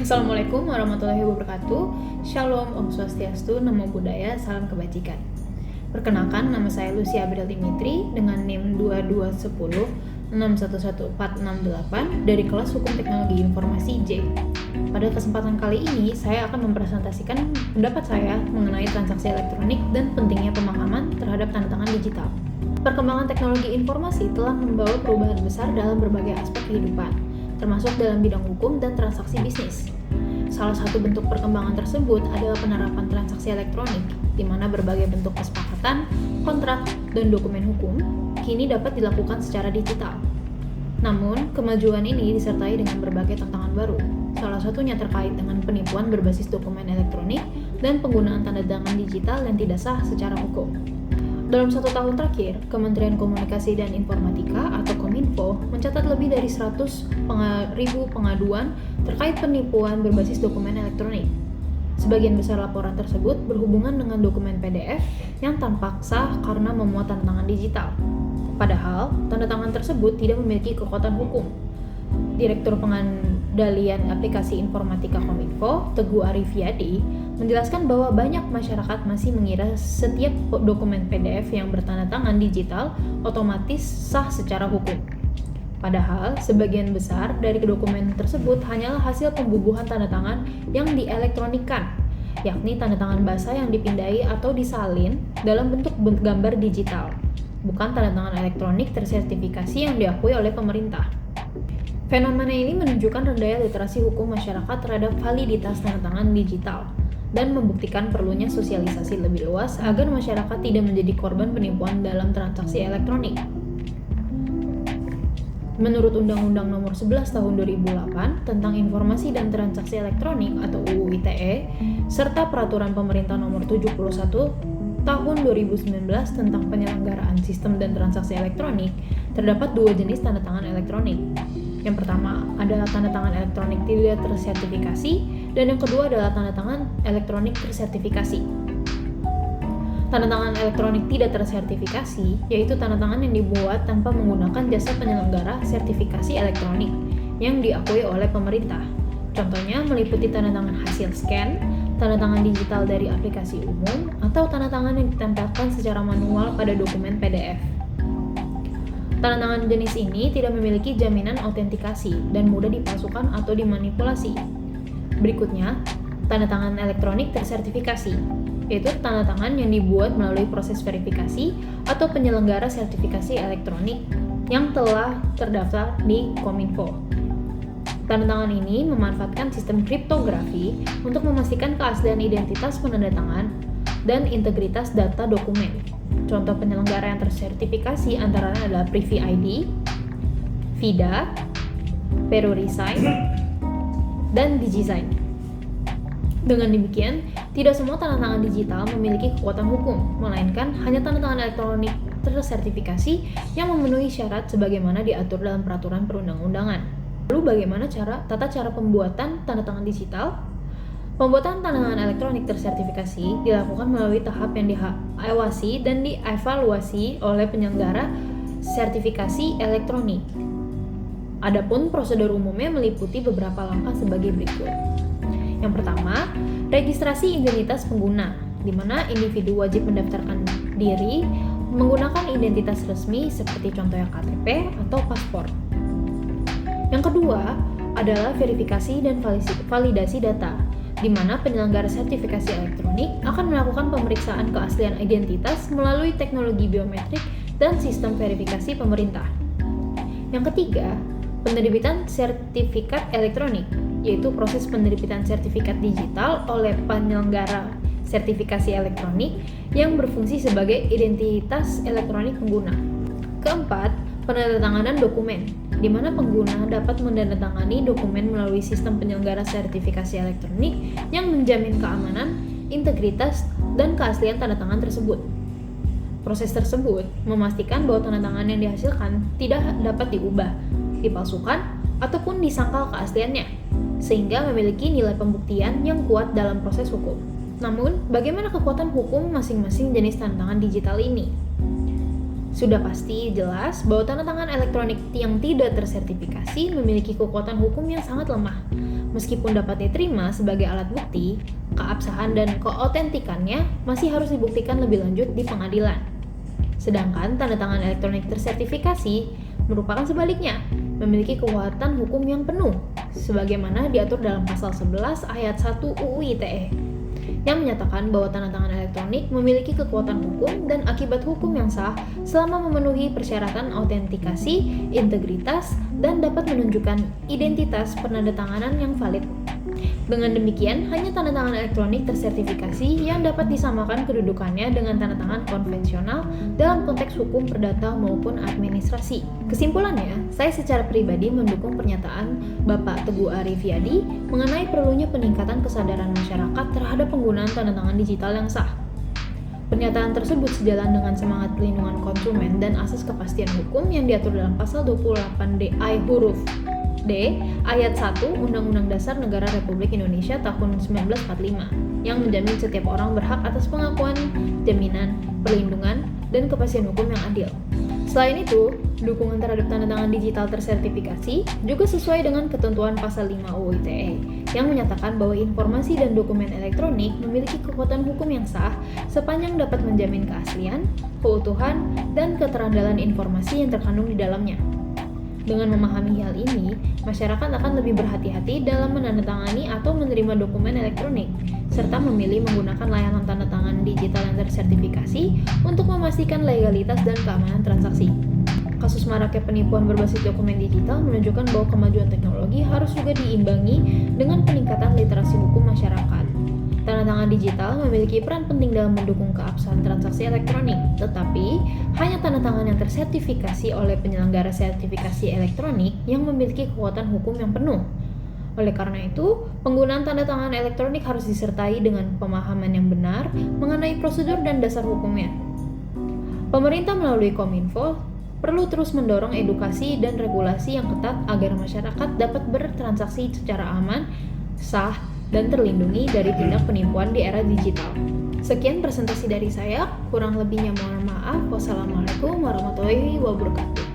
Assalamualaikum warahmatullahi wabarakatuh. Shalom, Om Swastiastu, Namo Buddhaya, Salam Kebajikan. Perkenalkan, nama saya Lucia Abril Dimitri dengan NIM 2210611468 dari kelas Hukum Teknologi Informasi J. Pada kesempatan kali ini, saya akan mempresentasikan pendapat saya mengenai transaksi elektronik dan pentingnya pemahaman terhadap tanda tangan digital. Perkembangan teknologi informasi telah membawa perubahan besar dalam berbagai aspek kehidupan, termasuk dalam bidang hukum dan transaksi bisnis. Salah satu bentuk perkembangan tersebut adalah penerapan transaksi elektronik, di mana berbagai bentuk kesepakatan, kontrak, dan dokumen hukum kini dapat dilakukan secara digital. Namun, kemajuan ini disertai dengan berbagai tantangan baru, salah satunya terkait dengan penipuan berbasis dokumen elektronik dan penggunaan tanda tangan digital yang tidak sah secara hukum. Dalam 1 tahun terakhir, Kementerian Komunikasi dan Informatika atau Kominfo mencatat lebih dari 100.000 pengaduan terkait penipuan berbasis dokumen elektronik. Sebagian besar laporan tersebut berhubungan dengan dokumen PDF yang tampak sah karena memuat tanda tangan digital. Padahal, tanda tangan tersebut tidak memiliki kekuatan hukum. Direktur Pengendalian Aplikasi Informatika Kominfo, Teguh Arifyadi, menjelaskan bahwa banyak masyarakat masih mengira setiap dokumen PDF yang bertanda tangan digital otomatis sah secara hukum. Padahal, sebagian besar dari dokumen tersebut hanyalah hasil pembubuhan tanda tangan yang dielektronikkan, yakni tanda tangan basah yang dipindai atau disalin dalam bentuk gambar digital, bukan tanda tangan elektronik tersertifikasi yang diakui oleh pemerintah. Fenomena ini menunjukkan rendahnya literasi hukum masyarakat terhadap validitas tanda tangan digital dan membuktikan perlunya sosialisasi lebih luas agar masyarakat tidak menjadi korban penipuan dalam transaksi elektronik. Menurut Undang-Undang Nomor 11 Tahun 2008 tentang Informasi dan Transaksi Elektronik atau UU ITE, serta Peraturan Pemerintah Nomor 71 Tahun 2019 tentang Penyelenggaraan Sistem dan Transaksi Elektronik, terdapat 2 jenis tanda tangan elektronik. Yang pertama adalah tanda tangan elektronik tidak tersertifikasi, dan yang kedua adalah tanda tangan elektronik tersertifikasi. Tanda tangan elektronik tidak tersertifikasi yaitu tanda tangan yang dibuat tanpa menggunakan jasa penyelenggara sertifikasi elektronik yang diakui oleh pemerintah. Contohnya meliputi tanda tangan hasil scan, tanda tangan digital dari aplikasi umum, atau tanda tangan yang ditempelkan secara manual pada dokumen PDF. Tanda tangan jenis ini tidak memiliki jaminan autentikasi dan mudah dipalsukan atau dimanipulasi. Berikutnya, tanda tangan elektronik tersertifikasi, yaitu tanda tangan yang dibuat melalui proses verifikasi atau penyelenggara sertifikasi elektronik yang telah terdaftar di Kominfo. Tanda tangan ini memanfaatkan sistem kriptografi untuk memastikan keaslian identitas penanda tangan dan integritas data dokumen. Contoh penyelenggara yang tersertifikasi antara lain adalah Privy ID, VIDA, Peruresign, dan DigiSign. Dengan demikian, tidak semua tanda tangan digital memiliki kekuatan hukum, melainkan hanya tanda tangan elektronik tersertifikasi yang memenuhi syarat sebagaimana diatur dalam peraturan perundang-undangan. Lalu bagaimana tata cara pembuatan tanda tangan digital? Pembuatan tanda tangan elektronik tersertifikasi dilakukan melalui tahap yang diawasi dan dievaluasi oleh penyelenggara sertifikasi elektronik. Adapun prosedur umumnya meliputi beberapa langkah sebagai berikut. Yang pertama, registrasi identitas pengguna, di mana individu wajib mendaftarkan diri menggunakan identitas resmi seperti contohnya KTP atau paspor. Yang kedua adalah verifikasi dan validasi data, di mana penyelenggara sertifikasi elektronik akan melakukan pemeriksaan keaslian identitas melalui teknologi biometrik dan sistem verifikasi pemerintah. Yang ketiga, penerbitan sertifikat elektronik, yaitu proses penerbitan sertifikat digital oleh penyelenggara sertifikasi elektronik yang berfungsi sebagai identitas elektronik pengguna. Keempat, penandatanganan dokumen, di mana pengguna dapat menandatangani dokumen melalui sistem penyelenggara sertifikasi elektronik yang menjamin keamanan, integritas, dan keaslian tanda tangan tersebut. Proses tersebut memastikan bahwa tanda tangan yang dihasilkan tidak dapat diubah, dipalsukan, ataupun disangkal keasliannya, sehingga memiliki nilai pembuktian yang kuat dalam proses hukum. Namun, bagaimana kekuatan hukum masing-masing jenis tanda tangan digital ini? Sudah pasti jelas bahwa tanda tangan elektronik yang tidak tersertifikasi memiliki kekuatan hukum yang sangat lemah. Meskipun dapat diterima sebagai alat bukti, keabsahan dan keautentikannya masih harus dibuktikan lebih lanjut di pengadilan. Sedangkan tanda tangan elektronik tersertifikasi merupakan sebaliknya, memiliki kekuatan hukum yang penuh, sebagaimana diatur dalam pasal 11 ayat 1 UU ITE, yang menyatakan bahwa tanda tangan elektronik memiliki kekuatan hukum dan akibat hukum yang sah selama memenuhi persyaratan autentikasi, integritas, dan dapat menunjukkan identitas penandatanganan yang valid. Dengan demikian, hanya tanda tangan elektronik tersertifikasi yang dapat disamakan kedudukannya dengan tanda tangan konvensional dalam konteks hukum perdata maupun administrasi. Kesimpulannya, saya secara pribadi mendukung pernyataan Bapak Teguh Arifyadi mengenai perlunya peningkatan kesadaran masyarakat terhadap penggunaan tanda tangan digital yang sah. Pernyataan tersebut sejalan dengan semangat pelindungan konsumen dan asas kepastian hukum yang diatur dalam pasal 28DI huruf D ayat 1 Undang-Undang Dasar Negara Republik Indonesia tahun 1945 yang menjamin setiap orang berhak atas pengakuan, jaminan, perlindungan, dan kepastian hukum yang adil. Selain itu, dukungan terhadap tanda tangan digital tersertifikasi juga sesuai dengan ketentuan pasal 5 UU ITE yang menyatakan bahwa informasi dan dokumen elektronik memiliki kekuatan hukum yang sah sepanjang dapat menjamin keaslian, keutuhan, dan keterandalan informasi yang terkandung di dalamnya. Dengan memahami hal ini, masyarakat akan lebih berhati-hati dalam menandatangani atau menerima dokumen elektronik, serta memilih menggunakan layanan tanda tangan digital yang tersertifikasi untuk memastikan legalitas dan keamanan transaksi. Kasus maraknya penipuan berbasis dokumen digital menunjukkan bahwa kemajuan teknologi harus juga diimbangi dengan peningkatan literasi hukum masyarakat. Tanda tangan digital memiliki peran penting dalam mendukung keabsahan transaksi elektronik, tetapi hanya tanda tangan yang tersertifikasi oleh penyelenggara sertifikasi elektronik yang memiliki kekuatan hukum yang penuh. Oleh karena itu, penggunaan tanda tangan elektronik harus disertai dengan pemahaman yang benar mengenai prosedur dan dasar hukumnya. Pemerintah melalui Kominfo perlu terus mendorong edukasi dan regulasi yang ketat agar masyarakat dapat bertransaksi secara aman, sah, dan terlindungi dari tindak penipuan di era digital. Sekian presentasi dari saya, kurang lebihnya mohon maaf. Wassalamualaikum warahmatullahi wabarakatuh.